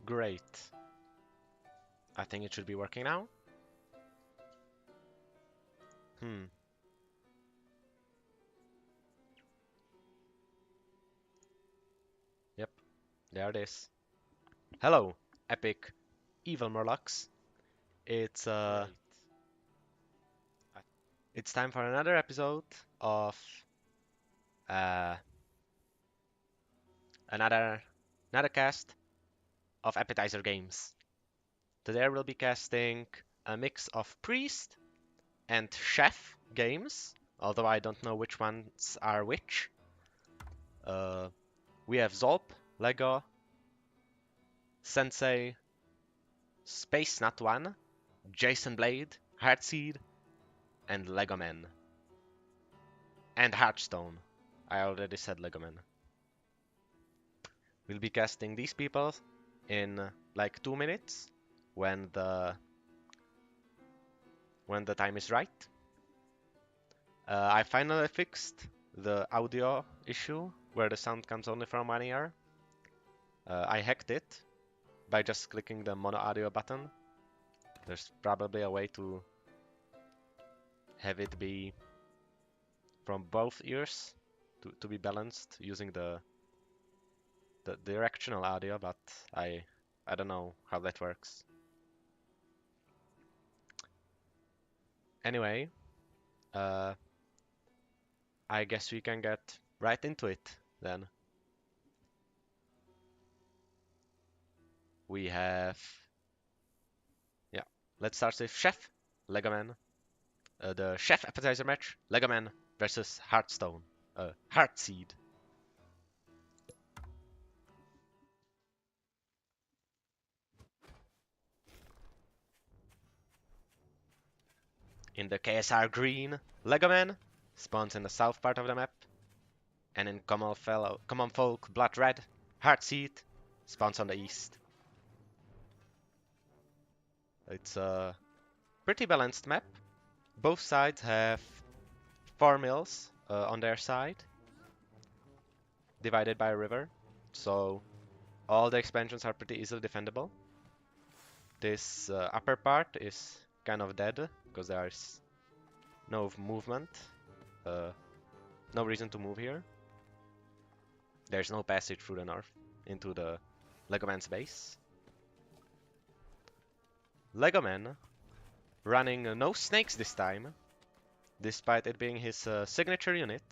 Great. I think it should be working now. Yep, there it is. Hello, epic evil Murlocs. It's it's time for another episode of uh another cast of Apetizer games. Today we'll be casting a mix of Priest and Cheff games, although I don't know which ones are which. We have Zolp, Lego, Sensei, Space Nut 1, Jason Blade, Heartseed, and Legoman. And Hearthstone. I already said Legoman. We'll be casting these people in like 2 minutes when the time is right. I finally fixed the audio issue where the sound comes only from one ear. I hacked it by just clicking the mono audio button. There's probably a way to have it be from both ears to be balanced using the directional audio, but I don't know how that works. Anyway, I guess we can get right into it then. We have, yeah, let's start with Cheff, Legoman. The Cheff Apetizer match, Legoman versus Hearthstone, Heartseed. In the KSR green, Legoman spawns in the south part of the map, and in Common Folk Blood Red, Heartseed spawns on the east. It's a pretty balanced map. Both sides have 4 mills on their side, divided by a river, so all the expansions are pretty easily defendable. This upper part is kind of dead because there's no movement, no reason to move here. There's no passage through the north into the Legoman's base. Legoman running no snakes this time, despite it being his signature unit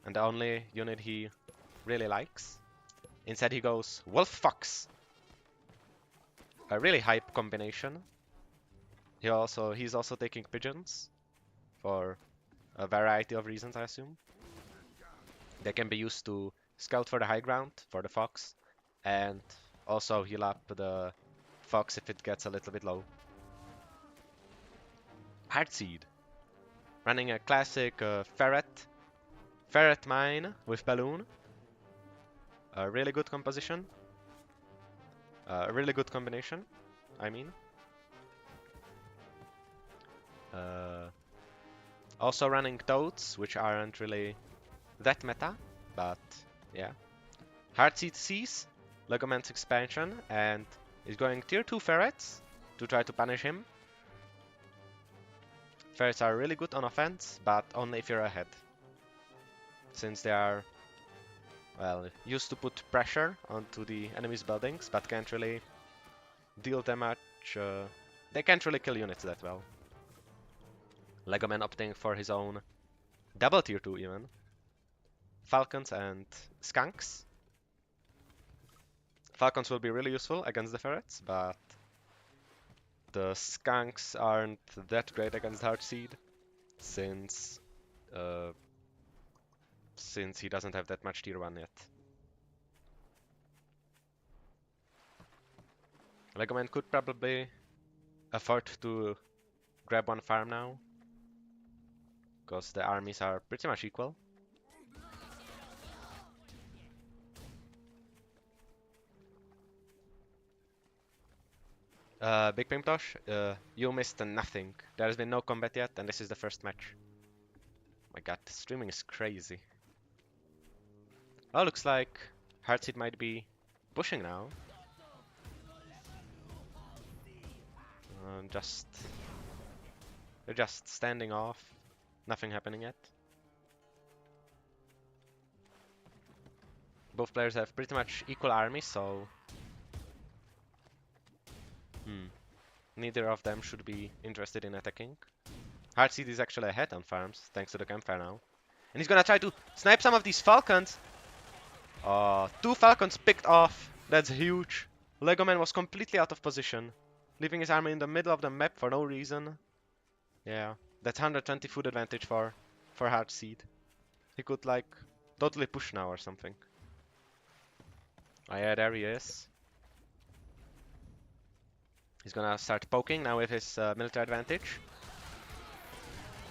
and the only unit he really likes. Instead he goes Wolf Fox, a really hype combination. He's also taking pigeons for a variety of reasons, I assume. They can be used to scout for the high ground for the fox, and also heal up the fox if it gets a little bit low. Heartseed, running a classic ferret mine with balloon. A really good composition. A really good combination, I mean. Also running toads, which aren't really that meta, but yeah. Heartseed sees Legoman's expansion and is going tier 2 ferrets to try to punish him. Ferrets are really good on offense, but only if you're ahead. Since they are, well, used to put pressure onto the enemy's buildings, but can't really deal them much. They can't really kill units that well. Legoman opting for his own double tier 2 even. Falcons and skunks. Falcons will be really useful against the ferrets, but the skunks aren't that great against Heartseed, since he doesn't have that much tier 1 yet. Legoman could probably afford to grab one farm now, because the armies are pretty much equal. Big Pimptosh, you missed nothing. There has been no combat yet, and this is the first match. My god, the streaming is crazy. Oh, looks like Heartseed might be pushing now. Just they're just standing off. Nothing happening yet. Both players have pretty much equal armies, so neither of them should be interested in attacking. Heartseed is actually ahead on farms, thanks to the campfire now. And he's gonna try to snipe some of these falcons. 2 falcons picked off. That's huge. Legoman was completely out of position, leaving his army in the middle of the map for no reason. Yeah, that's 120 food advantage for Heartseed. He could like totally push now or something. Oh yeah, there he is. He's gonna start poking now with his military advantage.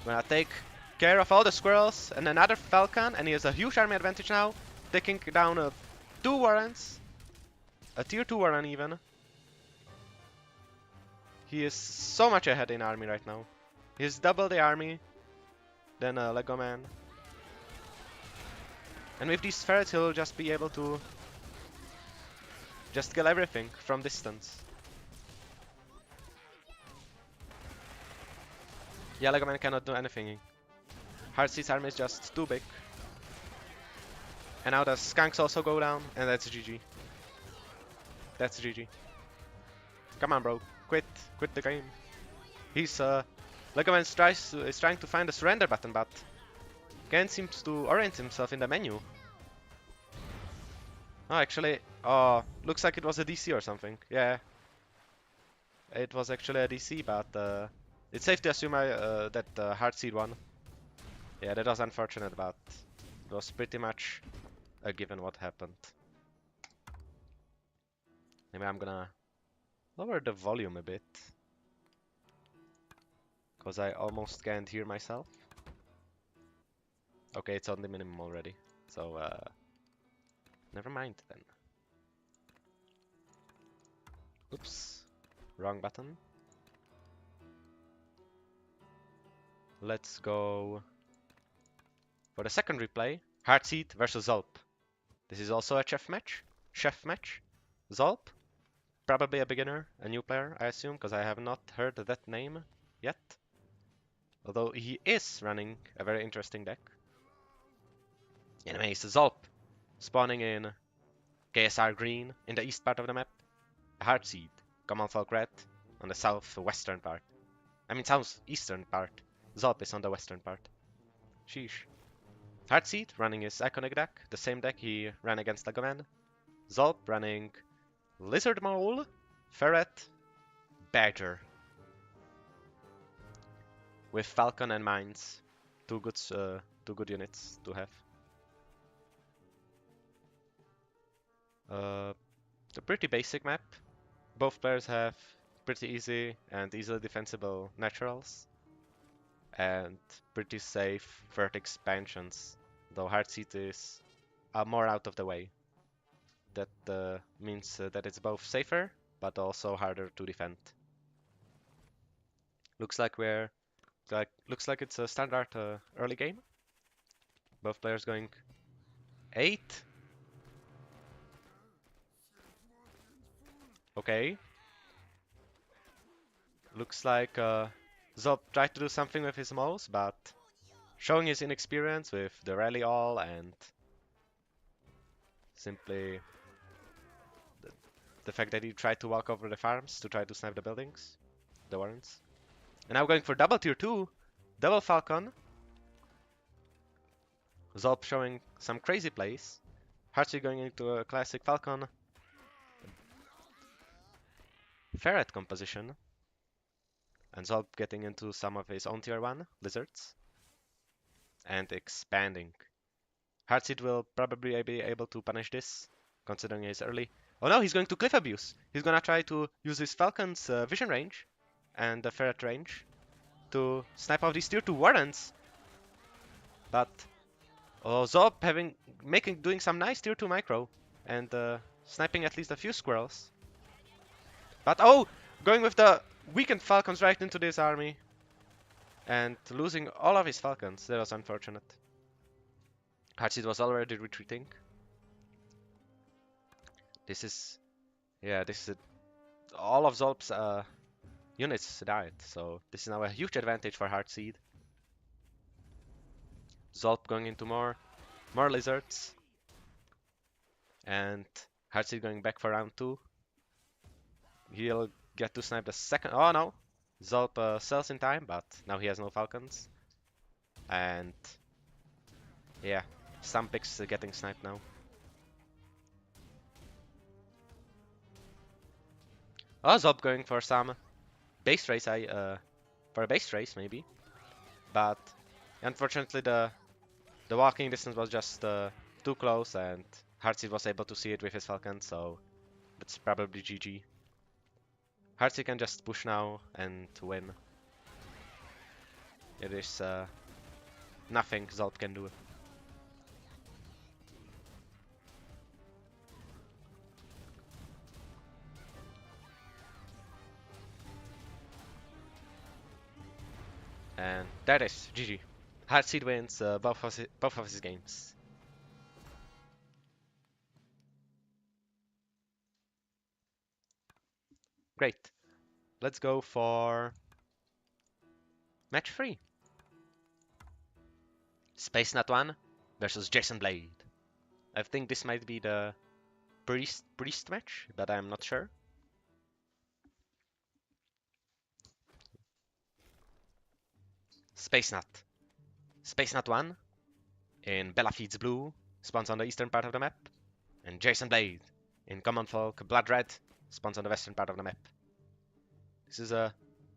Gonna take care of all the squirrels and another falcon, and he has a huge army advantage now, taking down 2 warrens, a tier 2 warren even. He is so much ahead in army right now. He's double the army than Legoman. And with these ferrets he'll just be able to just kill everything from distance. Yeah, Legoman cannot do anything. Heartseed's army is just too big. And now the skunks also go down, and that's GG. That's GG. Come on, bro. Quit the game. He's Legoman is trying to find the surrender button, but Ken seems to orient himself in the menu. Oh, actually, looks like it was a DC or something. Yeah, it was actually a DC, but it's safe to assume that Heartseed won. Yeah, that was unfortunate, but it was pretty much a given what happened. Maybe I'm gonna lower the volume a bit, because I almost can't hear myself. Okay, it's on the minimum already, so never mind then. Oops, wrong button. Let's go for the second replay. Heartseed versus Zulp. This is also a Cheff match. Zulp, probably a beginner, a new player, I assume, because I have not heard that name yet. Although he is running a very interesting deck. Anyways, Zulp spawning in KSR green in the east part of the map. Heartseed, Common Folk red on the southwestern part. I mean southeastern part. Zulp is on the western part. Sheesh. Heartseed running his iconic deck, the same deck he ran against Legoman. Zulp running Lizard Mole, Ferret, Badger. With Falcon and Mines. Two good units to have. It's a pretty basic map. Both players have pretty easy and easily defensible naturals. And pretty safe third expansions, though Heartseed is more out of the way. That means that it's both safer, but also harder to defend. Looks like it's a standard early game. Both players going 8. Okay. Looks like Zop tried to do something with his mouse, but showing his inexperience with the rally all and simply the fact that he tried to walk over the farms to try to snipe the buildings, the warrens. And now going for double tier 2, double Falcon. Zolp showing some crazy plays. Heartseed going into a classic Falcon. Ferret composition. And Zolp getting into some of his own tier 1 lizards. And expanding. Heartseed will probably be able to punish this, considering he's early. Oh no, he's going to Cliff Abuse. He's gonna try to use his Falcon's vision range and the Ferret range to snipe out these tier 2 warrens. But Zop doing some nice tier 2 micro and sniping at least a few squirrels. But going with the weakened falcons right into this army and losing all of his falcons. That was unfortunate. Heartseed was already retreating. This is all of Zolp's units died, so this is now a huge advantage for Heartseed. Zolp going into more lizards, and Heartseed going back for round 2. He'll get to snipe the second. Oh no! Zolp sells in time, but now he has no falcons. And yeah, some picks getting sniped now. Oh, Zolp going for some base race. For a base race maybe, but unfortunately the walking distance was just too close, and Heartseed was able to see it with his falcon, so it's probably GG. Heartseed can just push now and win. It is nothing Zolp can do. And that is GG. Heartseed wins both of his games. Great. Let's go for match 3. Space Nut 1 versus Jason Blade. I think this might be the priest match, but I'm not sure. Space Nut. Space Nut 1 in Bella Feeds Blue spawns on the eastern part of the map, and Jason Blade in Common Folk Blood Red spawns on the western part of the map. This is a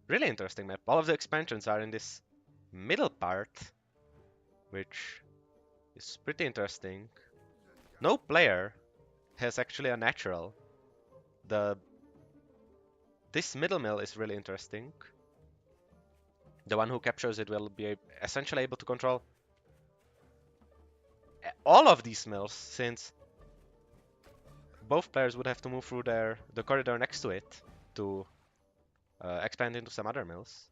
really interesting map. All of the expansions are in this middle part, which is pretty interesting. No player has actually a natural. This middle mill is really interesting. The one who captures it will be essentially able to control all of these mills, since both players would have to move through the corridor next to it to expand into some other mills.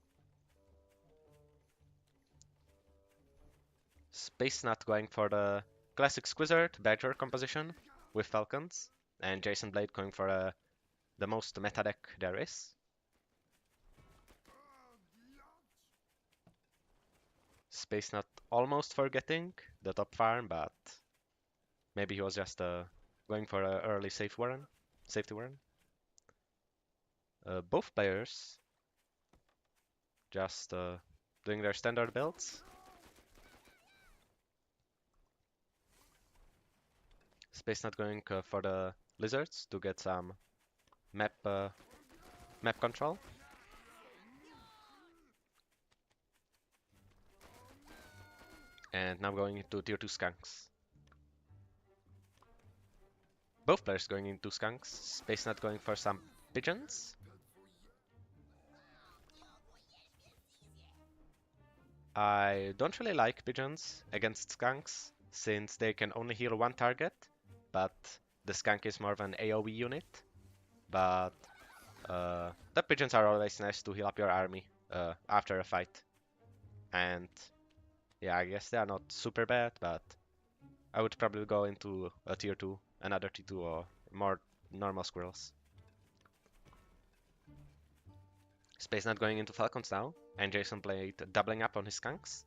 Space Nut going for the classic Squizzard Badger composition with Falcons, and Jason Blade going for the most meta deck there is. Space Nut almost forgetting the top farm, but maybe he was just going for an early safety warren. Both players just doing their standard builds. Space Nut going for the lizards to get some map control. And now going into tier 2 skunks. Both players going into skunks. Space Nut going for some pigeons. I don't really like pigeons against skunks, since they can only heal one target, but the skunk is more of an AoE unit. But the pigeons are always nice to heal up your army after a fight. And yeah, I guess they are not super bad, but I would probably go into a tier 2, another tier 2, or more normal squirrels. Space Nut going into falcons now, and Jason Blade doubling up on his skunks.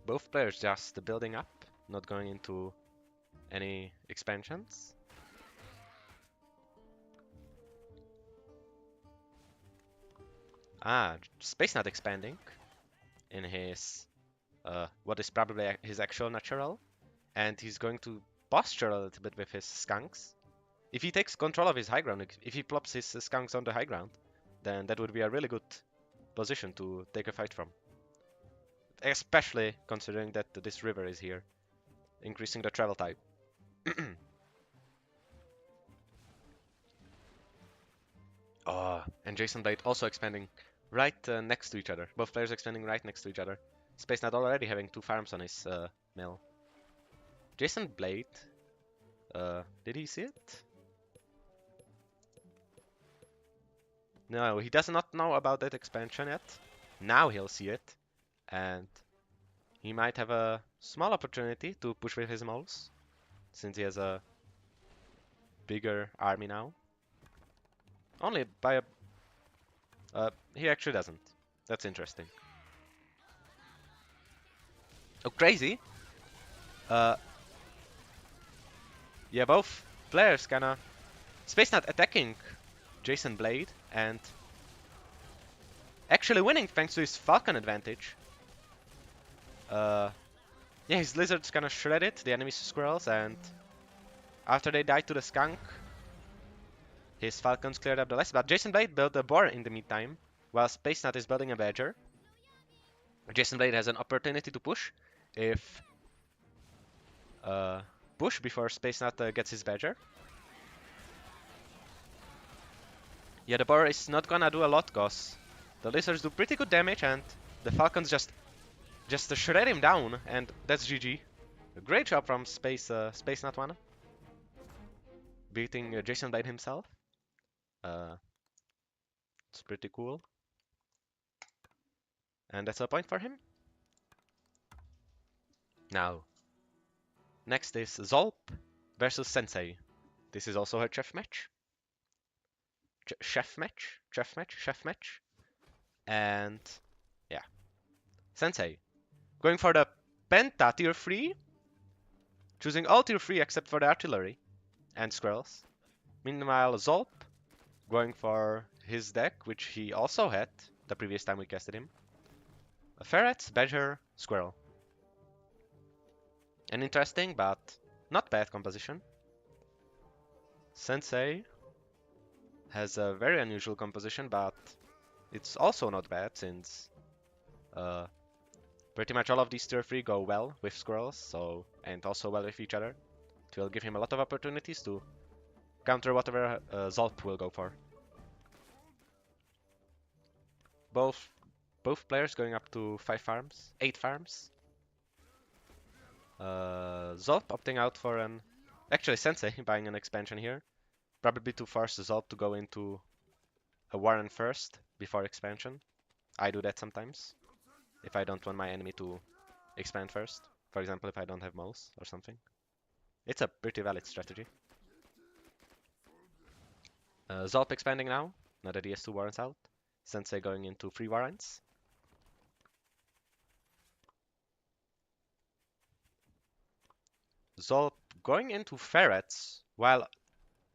Both players just building up, not going into any expansions. Space Nut expanding in his what is probably his actual natural, and he's going to posture a little bit with his skunks. If he takes control of his high ground, if he plops his skunks on the high ground, then that would be a really good position to take a fight from. Especially considering that this river is here, increasing the travel time. Oh, and Jason Blade also expanding right next to each other. Both players expanding right next to each other. Space Nut already having 2 farms on his mill. Jason Blade, did he see it? No, he does not know about that expansion yet. Now he'll see it, and he might have a small opportunity to push with his moles. since he has a bigger army now. Only by a... he actually doesn't. That's interesting. Oh, crazy! Yeah, both players kinda... Space Knight attacking Jason Blade and actually winning thanks to his Falcon advantage. Yeah, his lizards kinda shredded the enemy's squirrels, and after they died to the skunk, his falcons cleared up the rest. But Jason Blade built a boar in the meantime, while Space Knight is building a badger. Jason Blade has an opportunity to push if push before Space Knight gets his badger. Yeah, the boar is not gonna do a lot, cause the lizards do pretty good damage, and the falcons just shred him down, and that's GG. A great job from Space Knight 1, beating Jason Blade himself. It's pretty cool. And that's a point for him. Now, next is Zolp versus Sensei. This is also a Cheff match. Cheff match. And yeah. Sensei going for the Penta tier 3. Choosing all tier 3 except for the artillery and squirrels. Meanwhile, Zolp going for his deck, which he also had the previous time we casted him. A ferret, badger, squirrel. An interesting but not bad composition. Sensei has a very unusual composition, but it's also not bad since pretty much all of these tier 3 go well with squirrels, so and also well with each other. It will give him a lot of opportunities to counter whatever Zolp will go for. Both players going up to 8 farms. Zolp opting out for an... Actually, Sensei buying an expansion here. Probably to force Zolp to go into a Warren first before expansion. I do that sometimes. If I don't want my enemy to expand first. For example, if I don't have Moles or something. It's a pretty valid strategy. Zolp expanding now that he has 2 Warrens out. Sensei going into 3 Warrens. Zolp going into ferrets while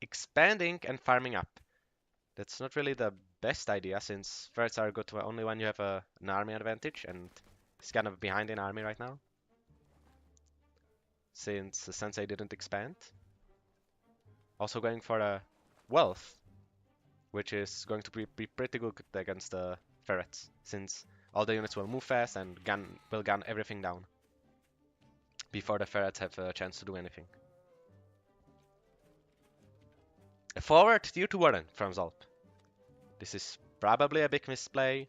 expanding and farming up. That's not really the best idea, since ferrets are good only when you have an army advantage, and he's kind of behind in army right now. Since the Sensei didn't expand. Also going for a wealth, which is going to be pretty good against the ferrets, since all the units will move fast and will gun everything down before the ferrets have a chance to do anything. A forward tier 2 Warren from Zolp. This is probably a big misplay.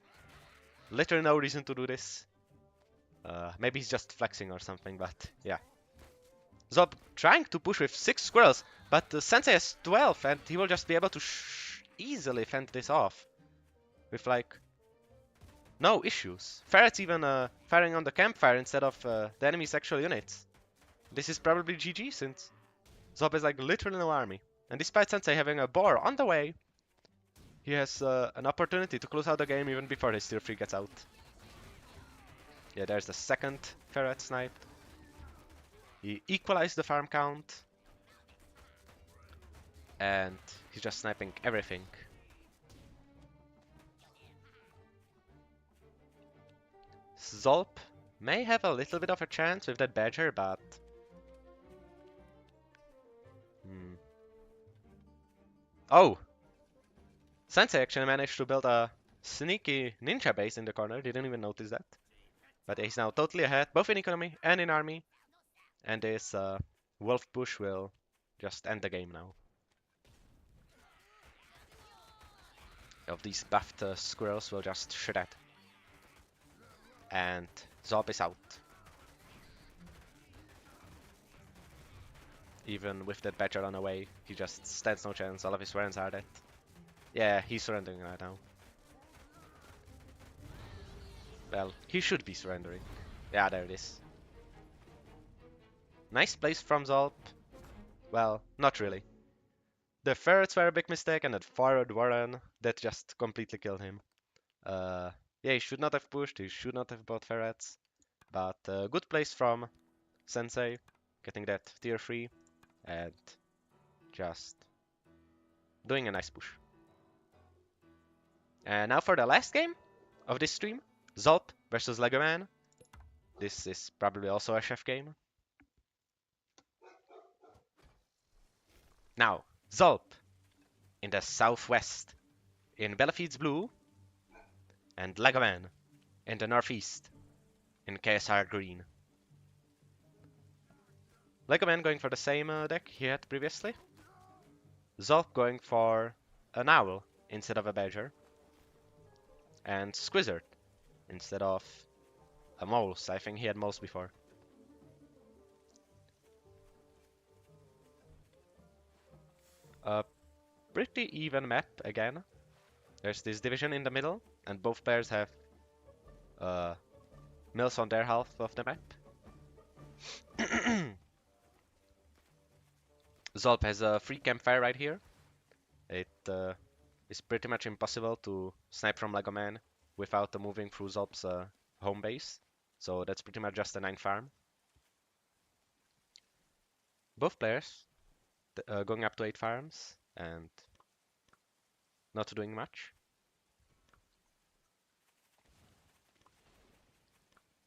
Literally no reason to do this. Maybe he's just flexing or something, but yeah. Zolp trying to push with 6 squirrels, but the Sensei has 12, and he will just be able to easily fend this off. With like no issues. Ferrets even firing on the campfire instead of the enemy's actual units. This is probably GG, since Zolp has like literally no army. And despite Sensei having a boar on the way, he has an opportunity to close out the game even before his tier 3 gets out. Yeah, there's the second ferret sniped. He equalized the farm count. And he's just sniping everything. Zolp may have a little bit of a chance with that badger, but... Oh! Sensei actually managed to build a sneaky ninja base in the corner, didn't even notice that. But he's now totally ahead, both in economy and in army. And this wolf push will just end the game now. Of these buffed squirrels will just shred. And Zolp is out. Even with that badger on the way, he just stands no chance. All of his friends are dead. Yeah, he's surrendering right now. Well, he should be surrendering. Yeah, there it is. Nice place from Zolp. Well, not really. The ferrets were a big mistake, and that forward Warren, that just completely killed him. Uh, yeah, he should not have pushed, he should not have bought ferrets, but good place from Sensei, getting that tier 3, and just doing a nice push. And now for the last game of this stream, Zolp versus Lego Man. This is probably also a Cheff game. Now, Zolp in the southwest in Belafield's blue, and Lego Man in the northeast in KSR green. Lego Man going for the same deck he had previously. Zolp going for an owl instead of a badger. And Squizzard instead of a mouse. I think he had mouse before. A pretty even map again. There's this division in the middle, and both players have mills on their half of the map. Zolp has a free campfire right here. It is pretty much impossible to snipe from Lego Man without moving through Zolp's home base. So that's pretty much just a 9 farm. Both players going up to 8 farms and not doing much.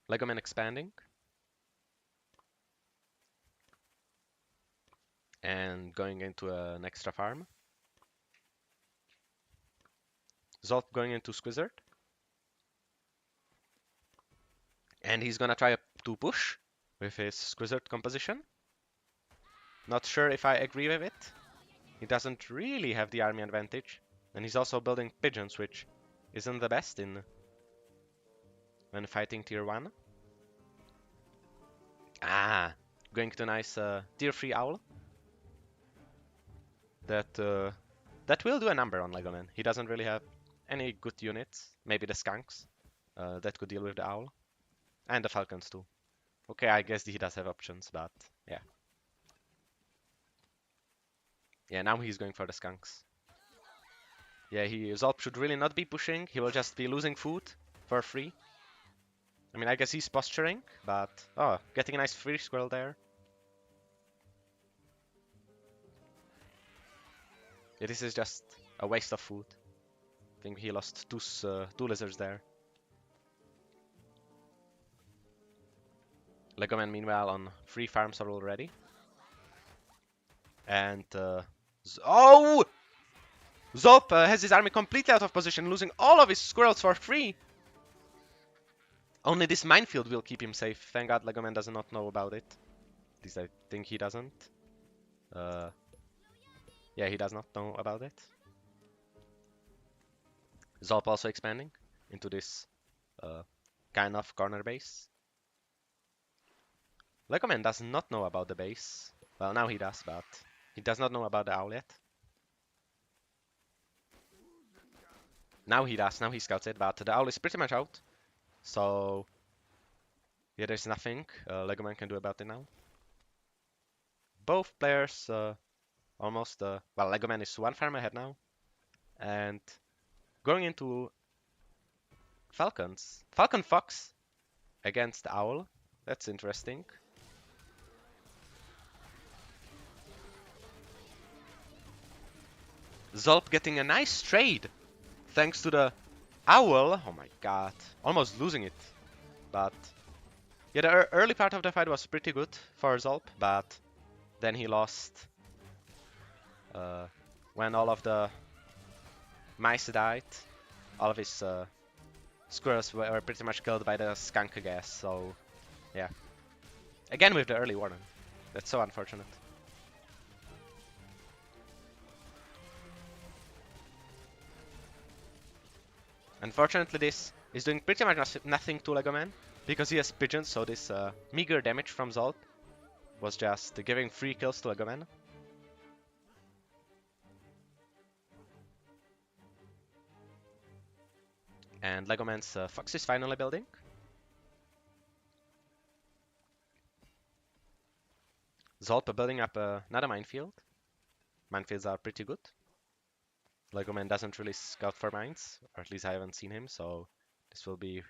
Lego Man expanding. And going into an extra farm. Zolp going into Squizzard. And he's gonna try to push with his Squizzard composition. Not sure if I agree with it. He doesn't really have the army advantage. And he's also building pigeons, which isn't the best when fighting tier 1. Ah, going to nice tier 3 owl. That will do a number on Lego Man. He doesn't really have any good units. Maybe the skunks that could deal with the owl. And the falcons too. Okay, I guess he does have options, but yeah. Yeah, now he's going for the skunks. Yeah, Zolp should really not be pushing. He will just be losing food for free. I mean, I guess he's posturing, but... Oh, getting a nice free squirrel there. Yeah, this is just a waste of food. I think he lost two lizards there. Lego Man, meanwhile, on 3 farms are already. And... oh! Zolp has his army completely out of position, losing all of his squirrels for free. Only this minefield will keep him safe. Thank God Lego Man does not know about it. At least I think he doesn't. Yeah, he does not know about it. Zolp also expanding into this kind of corner base. Lego Man does not know about the base. Well, now he does, but he does not know about the owl yet. Now he does, now he scouts it, but the owl is pretty much out. So, yeah, there's nothing Lego Man can do about it now. Both players almost, well, Lego Man is 1 farm ahead now. And going into Falcons. Falcon Fox against Owl. That's interesting. Zolp getting a nice trade thanks to the Owl. Oh my god. Almost losing it. But yeah, the early part of the fight was pretty good for Zolp, but then he lost when all of the mice died. All of his squirrels were pretty much killed by the skunk gas, so yeah. Again with the early warning. That's so unfortunate. Unfortunately, this is doing pretty much nothing to Lego Man, because he has pigeons, so this meager damage from Zolp was just giving free kills to Lego Man. And Lego Man's Fox is finally building. Zolp building up another minefield. Minefields are pretty good. Lego Man doesn't really scout for mines, or at least I haven't seen him, so this will be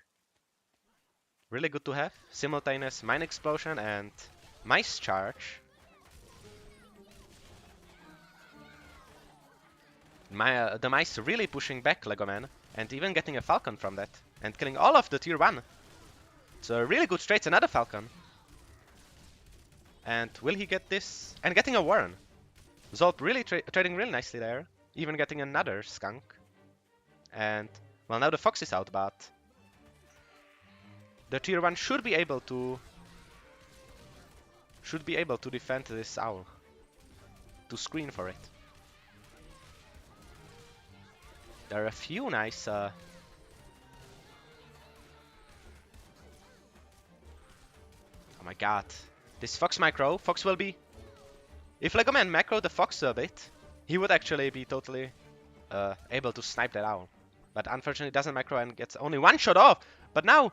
really good to have. Simultaneous mine explosion and mice charge. The mice really pushing back Lego Man, and even getting a falcon from that, and killing all of the tier 1. It's a really good straight, another falcon. And will he get this? And getting a Warren. Zolp really trading really nicely there, even getting another skunk. And, well, now the fox is out, but the tier 1 should be able to defend this owl, to screen for it. There are a few nice oh my god, this fox macro. Fox will be, if Lego Man macro the fox a bit, he would actually be totally able to snipe that owl. But unfortunately doesn't macro and gets only one shot off. But now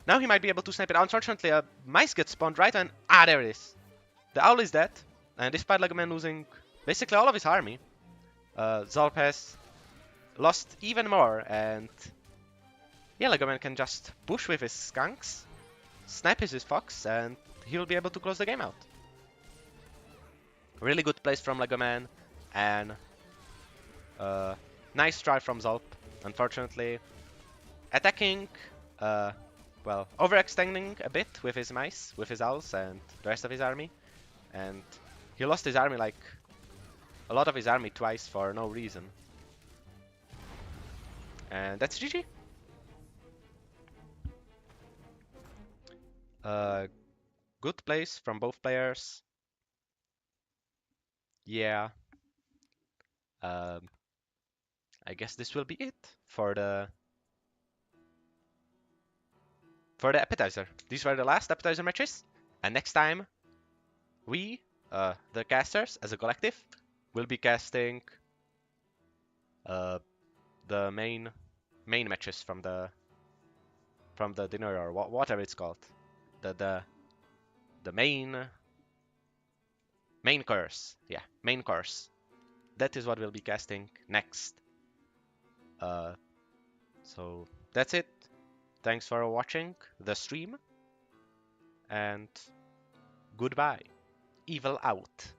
he might be able to snipe it. Unfortunately a mice gets spawned right and there it is. The owl is dead, and despite Lego Man losing basically all of his army, Zolp has lost even more, and yeah, Lego Man can just push with his skunks, snipe his fox, and he'll be able to close the game out. Really good plays from Lego Man, and nice try from Zolp. Unfortunately, attacking, well, overextending a bit with his mice, with his owls, and the rest of his army. And he lost his army, like, a lot of his army twice for no reason. And that's GG. Good plays from both players. Yeah. I guess this will be it for the appetizer. These were the last appetizer matches, and next time we, the casters as a collective, will be casting the main matches from the dinner, or whatever it's called, the main course. Yeah, main course. That is what we'll be casting next. So that's it. Thanks for watching the stream, and goodbye. Evil out.